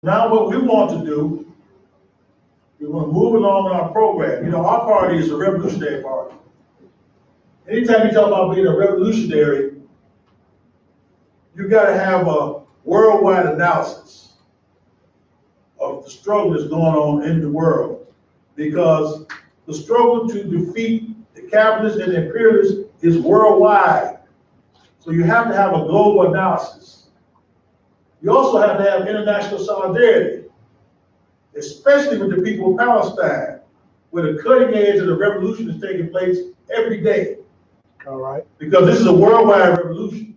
Now what we want to do, we want to move along in our program. You know, our party is a revolutionary party. Anytime you talk about being a revolutionary, you got to have a worldwide analysis of the struggle that's going on in the world. Because the struggle to defeat the capitalists and the imperialists is worldwide. So you have to have a global analysis. You also have to have international solidarity, especially with the people of Palestine, where the cutting edge of the revolution is taking place every day. All right. Because this is a worldwide revolution.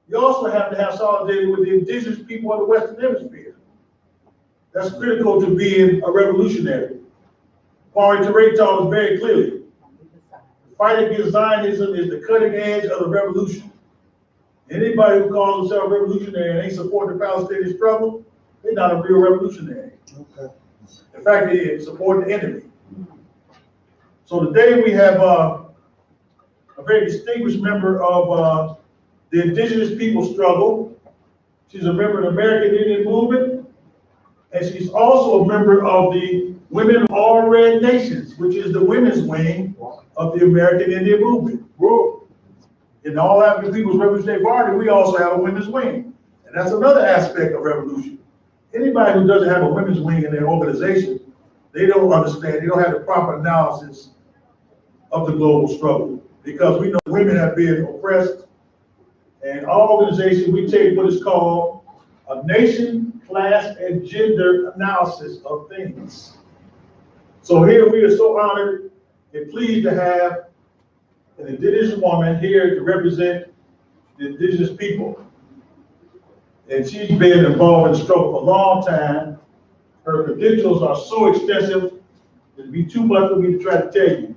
You also have to have solidarity with the indigenous people of the Western Hemisphere. That's critical to being a revolutionary. Kwame Ture taught us very clearly. The fight against Zionism is the cutting edge of the revolution. Anybody who calls themselves revolutionary and ain't supporting the Palestinian struggle, they're not a real revolutionary. Okay. In fact, they support the enemy. So today we have a very distinguished member of the indigenous people struggle. She's a member of the American Indian movement, and she's also a member of the Women of All Red Nations, which is the women's wing of the American Indian movement. In the All African People's Revolutionary Party, we also have a women's wing, and that's another aspect of revolution. Anybody who doesn't have a women's wing in their organization, they don't understand, they don't have the proper analysis of the global struggle, because we know women have been oppressed. And our organization, we take what is called a nation, class, and gender analysis of things. So here we are so honored and pleased to have an indigenous woman here to represent the indigenous people. And she's been involved in the struggle for a long time. Her credentials are so extensive, it'd be too much for me to try to tell you.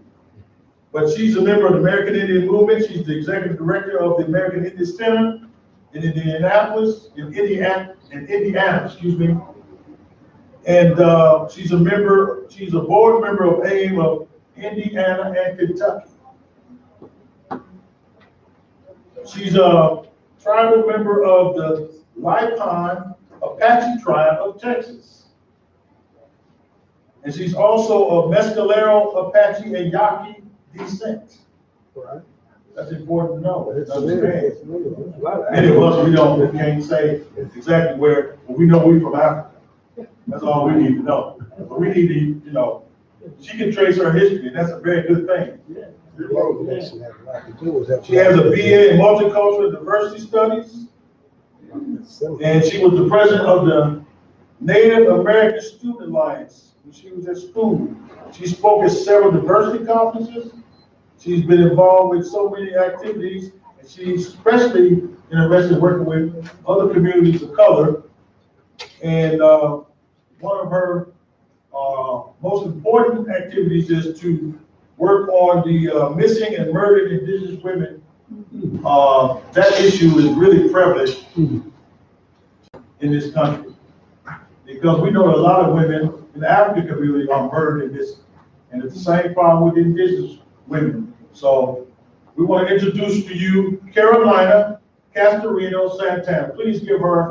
But she's a member of the American Indian Movement. She's the executive director of the American Indian Center in Indianapolis, in Indiana, excuse me. And she's a board member of AIM of Indiana and Kentucky. She's a tribal member of the Lipon Apache tribe of Texas. And she's also a Mescalero, Apache, and Yaqui descent. Right. That's important to know. Many Many of us, we can't say exactly where, but we know we're from Africa. That's all we need to know. But we need to, she can trace her history, and that's a very good thing. She has a BA in Multicultural and Diversity Studies, and she was the president of the Native American Student Alliance when she was at school. She spoke at several diversity conferences. She's been involved with so many activities, and she's especially interested in working with other communities of color. And one of her most important activities is to work on the missing and murdered indigenous women. That issue is really prevalent in this country, because we know that a lot of women in the African community are murdered in this, and it's the same problem with indigenous women. So we want to introduce to you Carolina Castoreno-Santana. Please give her.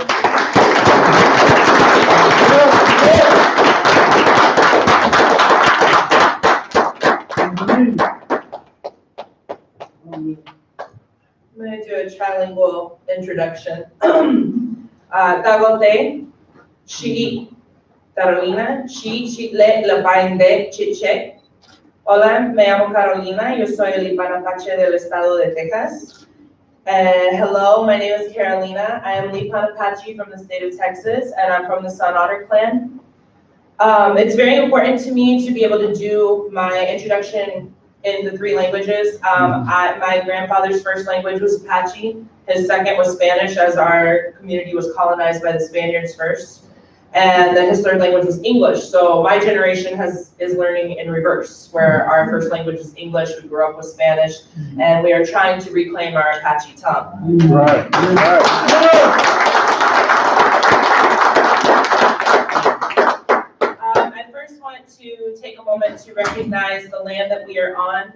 I'm going to do a trilingual introduction. Tagote, Shi, Carolina, Shi, Chitle, Lapainde, Chiche. Hola, me llamo Carolina, yo soy el Lipan Apache del estado de Texas. Hello, my name is Carolina. I am Lipan Apache from the state of Texas, and I'm from the Sun Otter clan. It's very important to me to be able to do my introduction in the 3 languages. My grandfather's first language was Apache. His second was Spanish, as our community was colonized by the Spaniards first. And then his third language was English. So my generation is learning in reverse, where our first language is English, we grew up with Spanish, and we are trying to reclaim our Apache tongue. Right. I first want to take a moment to recognize the land that we are on.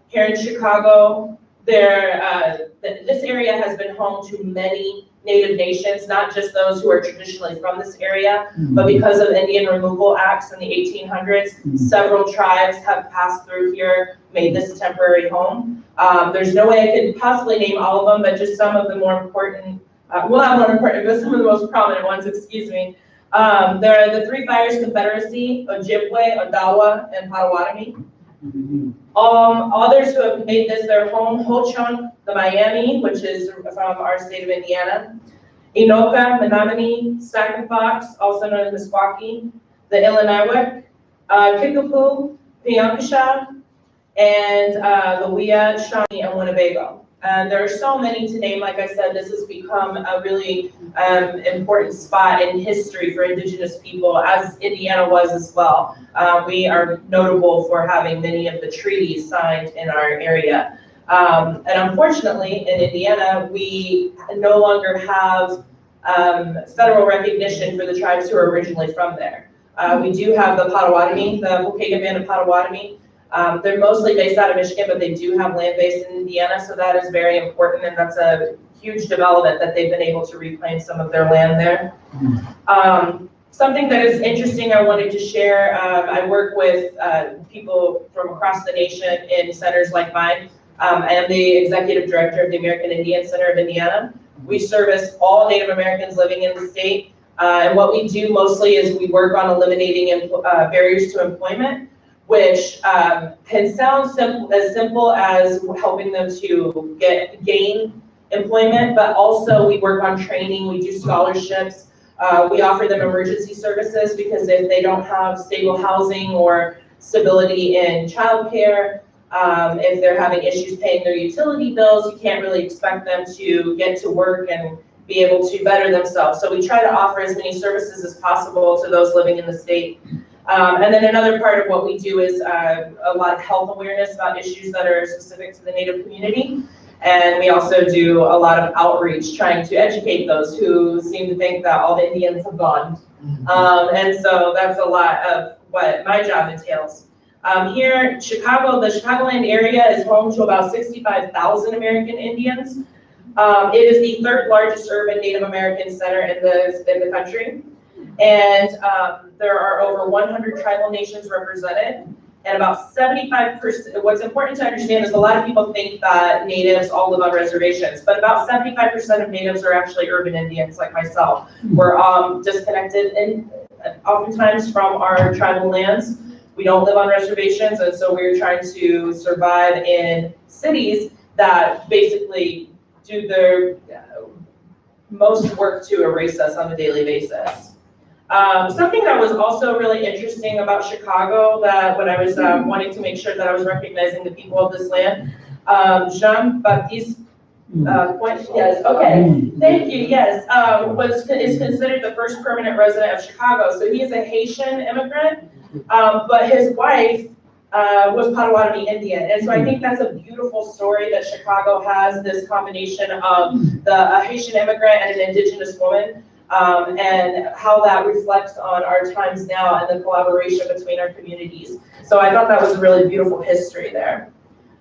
Here in Chicago, this area has been home to many Native nations, not just those who are traditionally from this area, but because of Indian removal acts in the 1800s, several tribes have passed through here, made this a temporary home. There's no way I could possibly name all of them, but just some of the more important, well, not more important, but some of the most prominent ones, excuse me. There are the Three Fires Confederacy, Ojibwe, Odawa, and Potawatomi. Others who have made this their home, Ho-Chunk, the Miami, which is from our state of Indiana, Inoka, Menominee, Sackafox, also known as Meskwaki, the Illiniwek, Kickapoo, Piankashaw, and the Wea, Shawnee, and Winnebago. And there are so many to name. Like I said, this has become a really important spot in history for Indigenous people, as Indiana was as well. We are notable for having many of the treaties signed in our area. And unfortunately, in Indiana, we no longer have federal recognition for the tribes who are originally from there. We do have the Potawatomi, the Waukegan Band of Potawatomi. They're mostly based out of Michigan, but they do have land base in Indiana, so that is very important, and that's a huge development that they've been able to reclaim some of their land there. Something that is interesting I wanted to share, I work with people from across the nation in centers like mine. I am the executive director of the American Indian Center of Indiana. We service all Native Americans living in the state, and what we do mostly is we work on eliminating barriers to employment, which can sound simple as helping them to gain employment, but also we work on training, we do scholarships, we offer them emergency services because if they don't have stable housing or stability in childcare, if they're having issues paying their utility bills, you can't really expect them to get to work and be able to better themselves. So we try to offer as many services as possible to those living in the state. And then another part of what we do is a lot of health awareness about issues that are specific to the Native community. And we also do a lot of outreach trying to educate those who seem to think that all the Indians have gone. And so that's a lot of what my job entails. Here in Chicago, the Chicagoland area is home to about 65,000 American Indians. It is the third largest urban Native American center in the country. And there are over 100 tribal nations represented, and about 75%, what's important to understand is a lot of people think that natives all live on reservations, but about 75% of natives are actually urban Indians like myself. We're disconnected oftentimes from our tribal lands. We don't live on reservations, and so we're trying to survive in cities that basically do their most work to erase us on a daily basis. Something that was also really interesting about Chicago, that when I was wanting to make sure that I was recognizing the people of this land, Jean-Baptiste yes, okay, thank you, yes, is considered the first permanent resident of Chicago. So he is a Haitian immigrant, but his wife was Potawatomi Indian. And so I think that's a beautiful story that Chicago has, this combination of a Haitian immigrant and an indigenous woman. And how that reflects on our times now and the collaboration between our communities. So I thought that was a really beautiful history there.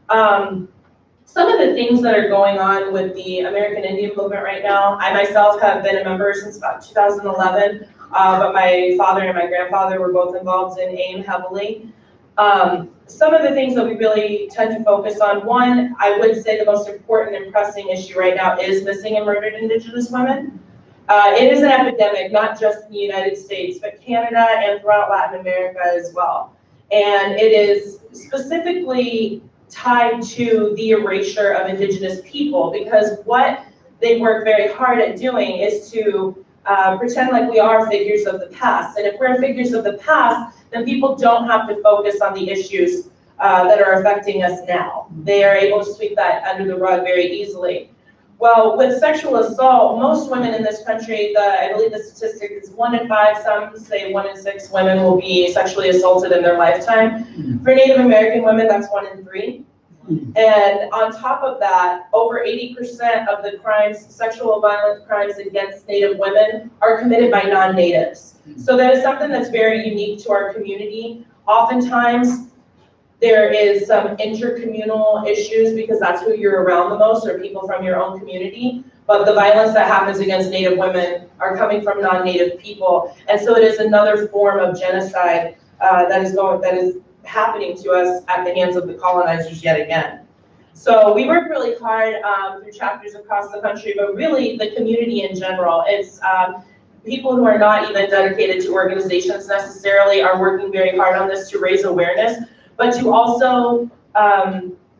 Some of the things that are going on with the American Indian movement right now, I myself have been a member since about 2011, but my father and my grandfather were both involved in AIM heavily. Some of the things that we really tend to focus on, one, I would say the most important and pressing issue right now is missing and murdered Indigenous women. It is an epidemic, not just in the United States, but Canada and throughout Latin America as well. And it is specifically tied to the erasure of Indigenous people, because what they work very hard at doing is to pretend like we are figures of the past. And if we're figures of the past, then people don't have to focus on the issues that are affecting us now. They are able to sweep that under the rug very easily. Well, with sexual assault, most women in this country, I believe the statistic is 1 in 5, some say 1 in 6 women will be sexually assaulted in their lifetime. For Native American women, that's 1 in 3. And on top of that, over 80% of the crimes, sexual violence crimes against Native women, are committed by non-Natives. So that is something that's very unique to our community. Oftentimes, there is some intercommunal issues because that's who you're around the most, or people from your own community. but the violence that happens against Native women are coming from non-Native people. And so it is another form of genocide that is happening to us at the hands of the colonizers yet again. So we work really hard through chapters across the country, but really the community in general. It's people who are not even dedicated to organizations necessarily are working very hard on this to raise awareness, but to also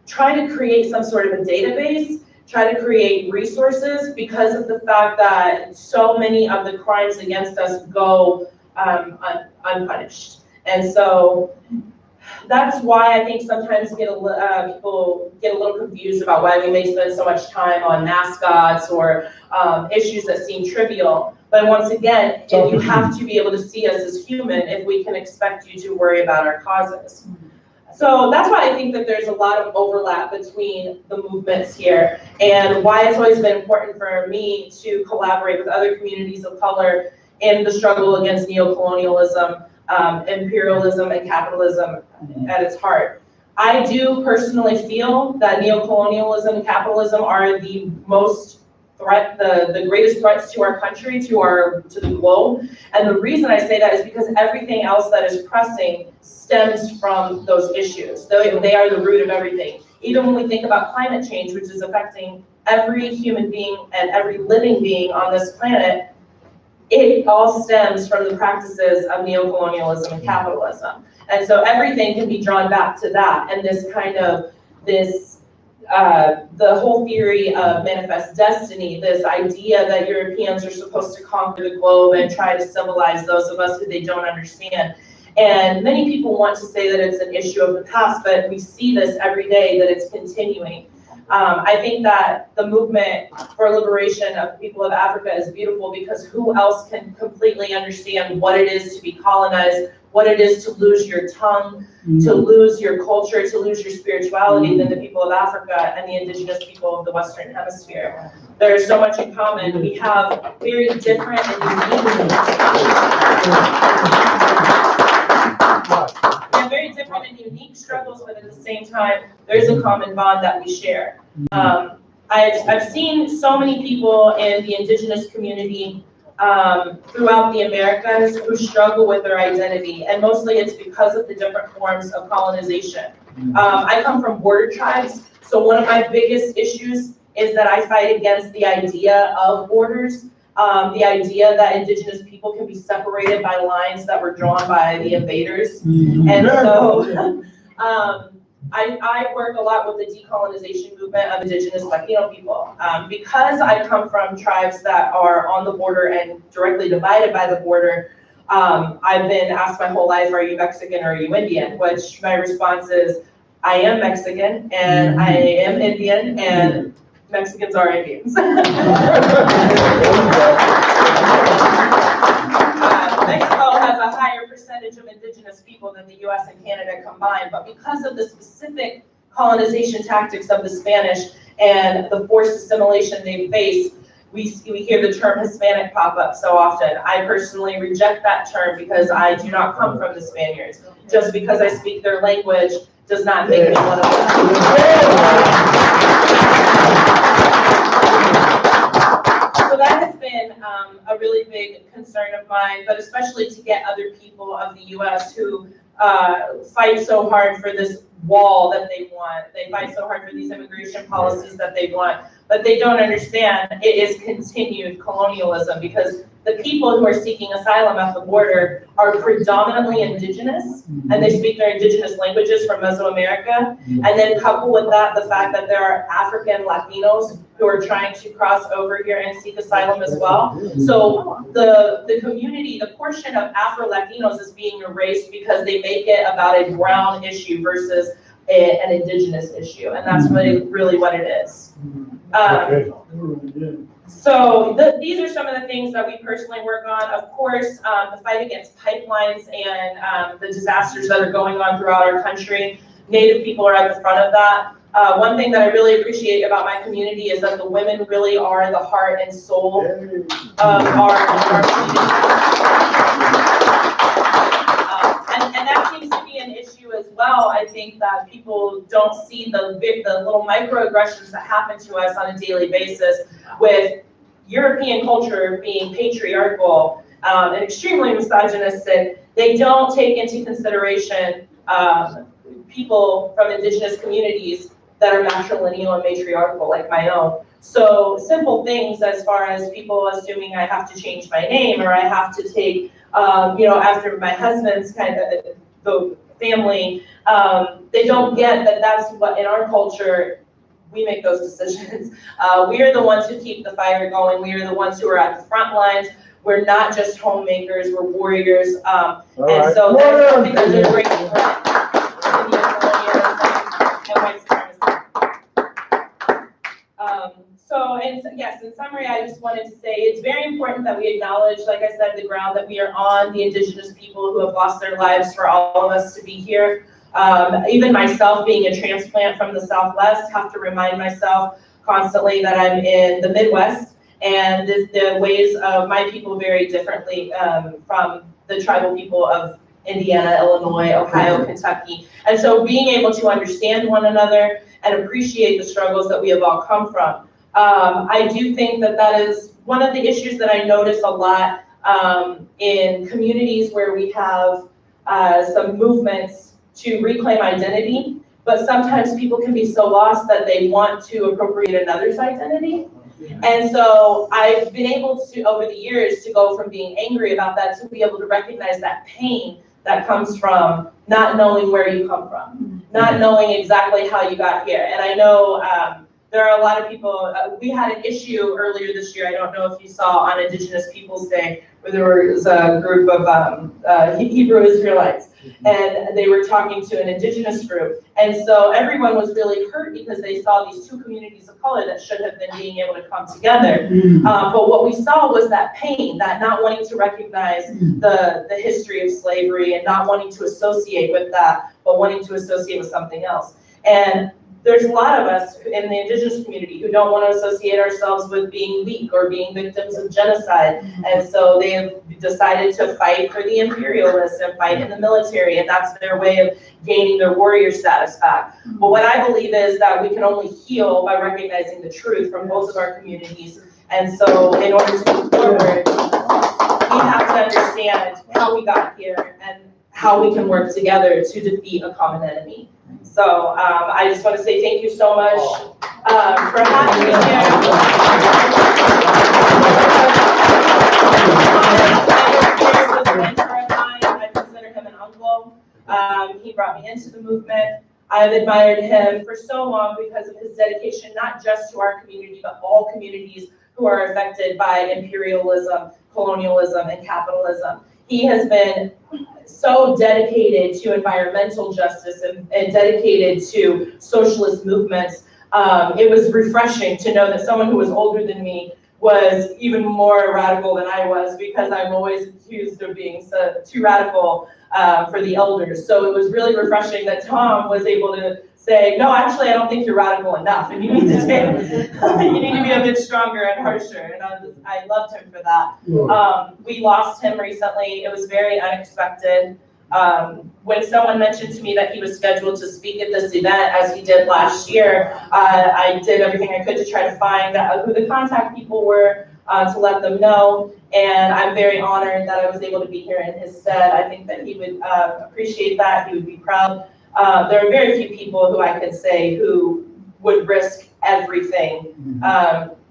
try to create some sort of a database, try to create resources, because of the fact that so many of the crimes against us go unpunished. And so that's why I think sometimes people get a little confused about why we may spend so much time on mascots or issues that seem trivial. But once again, if you have to be able to see us as human, if we can expect you to worry about our causes. So that's why I think that there's a lot of overlap between the movements here, and why it's always been important for me to collaborate with other communities of color in the struggle against neocolonialism, imperialism, and capitalism at its heart. I do personally feel that neocolonialism and capitalism are the greatest threats to our country, to the globe. And the reason I say that is because everything else that is pressing stems from those issues. They are the root of everything. Even when we think about climate change, which is affecting every human being and every living being on this planet, it all stems from the practices of neocolonialism and capitalism. And so everything can be drawn back to that, and the whole theory of manifest destiny, this idea that Europeans are supposed to conquer the globe and try to civilize those of us who they don't understand. And many people want to say that it's an issue of the past, but we see this every day, that it's continuing. I think that the movement for liberation of the people of Africa is beautiful, because who else can completely understand what it is to be colonized, what it is to lose your tongue, to lose your culture, to lose your spirituality than the people of Africa and the indigenous people of the Western Hemisphere. There's so much in common. We have very different and unique struggles, but at the same time, there's a common bond that we share. I've seen so many people in the indigenous community throughout the Americas who struggle with their identity, and mostly it's because of the different forms of colonization. I come from border tribes, so one of my biggest issues is that I fight against the idea of borders, the idea that indigenous people can be separated by lines that were drawn by the invaders. And so I work a lot with the decolonization movement of indigenous Latino people. Because I come from tribes that are on the border and directly divided by the border, I've been asked my whole life, are you Mexican or are you Indian? Which my response is, I am Mexican and I am Indian, and Mexicans are Indians. Mexico has a higher percentage of indigenous people than the US and Canada combined, but because of the specific colonization tactics of the Spanish and the forced assimilation they face, we hear the term Hispanic pop up so often. I personally reject that term because I do not come from the Spaniards. Just because I speak their language does not make me one of them. So that has been a really big concern of mine, but especially to get other people of the US who fight so hard for this wall that they want. They fight so hard for these immigration policies that they want, but they don't understand it is continued colonialism, because the people who are seeking asylum at the border are predominantly indigenous, and they speak their indigenous languages from Mesoamerica. And then couple with that the fact that there are African Latinos who are trying to cross over here and seek asylum as well. So the community, the portion of Afro-Latinos is being erased because they make it about a brown issue versus an indigenous issue, and that's really what it is. So these are some of the things that we personally work on. Of course, the fight against pipelines and the disasters that are going on throughout our country. Native people are at the front of that. One thing that I really appreciate about my community is that the women really are the heart and soul of our community. And that seems to be an issue as well. I think that people don't don't see the little microaggressions that happen to us on a daily basis with European culture being patriarchal and extremely misogynistic. They don't take into consideration people from indigenous communities that are matrilineal and matriarchal like my own. So simple things as far as people assuming I have to change my name or I have to take, after my husband's kind of the family, they don't get that that's what in our culture, we make those decisions. We are the ones who keep the fire going. We are the ones who are at the front lines. We're not just homemakers, we're warriors. And so that's something that's a great yes, in summary, I just wanted to say it's very important that we acknowledge, like I said, the ground that we are on, the indigenous people who have lost their lives for all of us to be here. Even myself, being a transplant from the Southwest, have to remind myself constantly that I'm in the Midwest, and the ways of my people vary differently from the tribal people of Indiana, Illinois, Ohio, Kentucky. And so being able to understand one another and appreciate the struggles that we have all come from. I do think that that is one of the issues that I notice a lot in communities where we have some movements to reclaim identity, but sometimes people can be so lost that they want to appropriate another's identity. And so I've been able to, over the years, to go from being angry about that to be able to recognize that pain that comes from not knowing where you come from, not knowing exactly how you got here. And I know there are a lot of people, we had an issue earlier this year, I don't know if you saw on Indigenous Peoples Day, where there was a group of Hebrew Israelites, and they were talking to an indigenous group. And so everyone was really hurt because they saw these two communities of color that should have been being able to come together. But what we saw was that pain, that not wanting to recognize the history of slavery and not wanting to associate with that, but wanting to associate with something else. And there's a lot of us in the indigenous community who don't want to associate ourselves with being weak or being victims of genocide. And so they have decided to fight for the imperialists and fight in the military, and that's their way of gaining their warrior status back. But what I believe is that we can only heal by recognizing the truth from both of our communities. And so in order to move forward, we have to understand how we got here and how we can work together to defeat a common enemy. So I just want to say thank you so much for having me here. Was a mentor of mine. I consider him an uncle. He brought me into the movement. I've admired him for so long because of his dedication, not just to our community, but all communities who are affected by imperialism, colonialism, and capitalism. He has been so dedicated to environmental justice and dedicated to socialist movements. It was refreshing to know that someone who was older than me was even more radical than I was, because I'm always accused of being too radical for the elders. So it was really refreshing that Tom was able to say, no, actually, I don't think you're radical enough, and you need to be a bit stronger and harsher. And I loved him for that. We lost him recently. It was very unexpected. When someone mentioned to me that he was scheduled to speak at this event, as he did last year, I did everything I could to try to find who the contact people were to let them know. And I'm very honored that I was able to be here in his stead. I think that he would appreciate that. He would be proud. There are very few people who I could say who would risk everything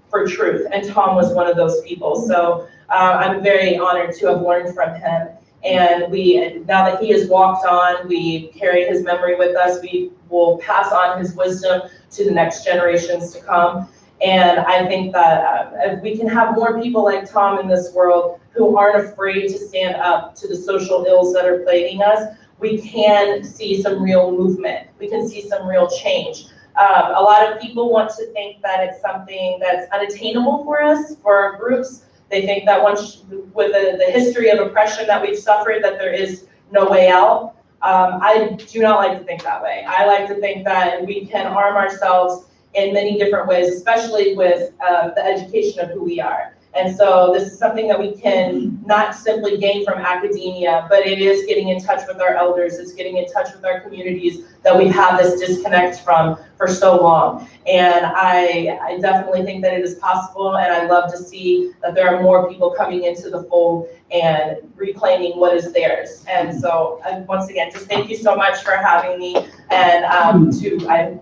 for truth, and Tom was one of those people. So I'm very honored to have learned from him. And now that he has walked on, we carry his memory with us. We will pass on his wisdom to the next generations to come. And I think that if we can have more people like Tom in this world who aren't afraid to stand up to the social ills that are plaguing us, we can see some real movement. We can see some real change. A lot of people want to think that it's something that's unattainable for us, for our groups. They think that once, with the history of oppression that we've suffered, that there is no way out. I do not like to think that way. I like to think that we can arm ourselves in many different ways, especially with the education of who we are. And so this is something that we can not simply gain from academia, but it is getting in touch with our elders, it's getting in touch with our communities, that we've had this disconnect from for so long. And I definitely think that it is possible, and I love to see that there are more people coming into the fold and reclaiming what is theirs. And so, once again, just thank you so much for having me, and I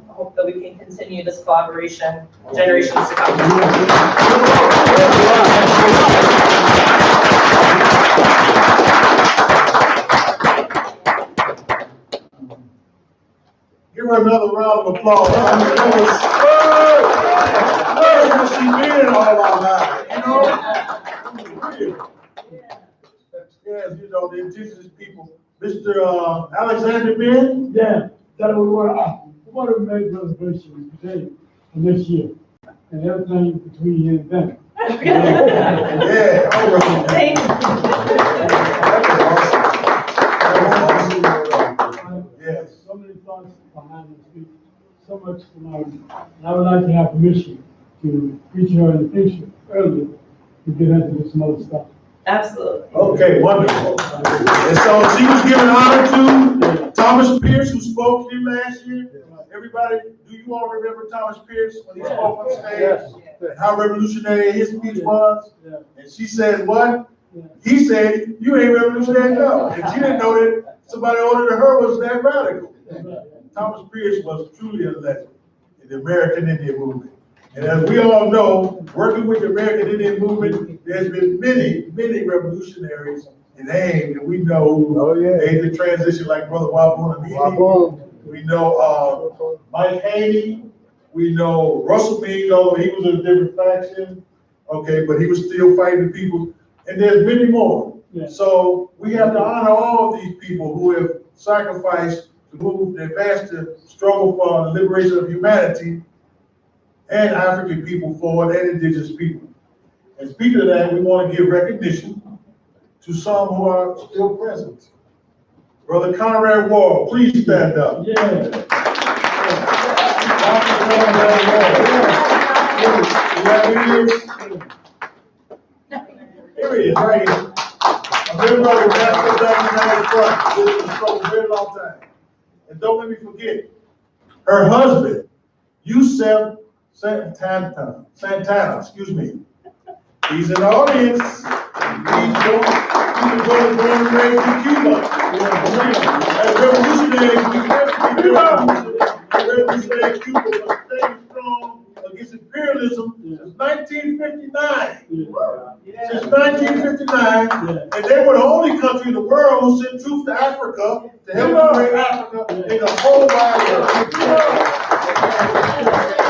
hope that we can continue this collaboration generations to come. Give her another round of applause. I mean, that was, she been all our lives, you know? Yes, you know, the indigenous people. Mr. Alexander Ben? Yeah, that we want to make reservations today and this year, and everything between here and then. Yeah, all right. Thank you. Yes. So many thoughts behind this speech, so much to learn. And I would like to have permission to feature her in the future earlier to get into this other stuff. Absolutely. Okay, wonderful. And so she was given honor to Thomas Pierce, who spoke here last year. Everybody, do you all remember Thomas Pierce when he spoke on stage? Yes. And how revolutionary his speech was? Yeah. And she said, what? Yeah. He said, you ain't revolutionary enough. And she didn't know that somebody older than her was that radical. Thomas Pierce was truly a legend in the American Indian movement. And as we all know, working with the American Indian movement, there's been many, many revolutionaries in AIM, and we know made the transition like Brother Wabunamidi. We know Mike Haney. We know Russell Means, although he was in a different faction, okay, but he was still fighting the people. And there's many more. Yeah. So we have to honor all of these people who have sacrificed to move, to advance the struggle for the liberation of humanity and African people forward and indigenous people. And speaking of that, we want to give recognition to some who are still present. Brother Conrad Wall, please stand up. Yeah. Here he is, right here. A member of the National Democratic Front, this has been for a very long time. And don't let me forget, her husband, Yusef Santana, excuse me. He's in the audience. He's born and raised in Cuba. As revolutionaries, we have to be revolutionary Cuba was staying strong against imperialism since 1959. Since 1959, and they were the only country in the world who sent troops to Africa to help liberate Africa in the whole wide world.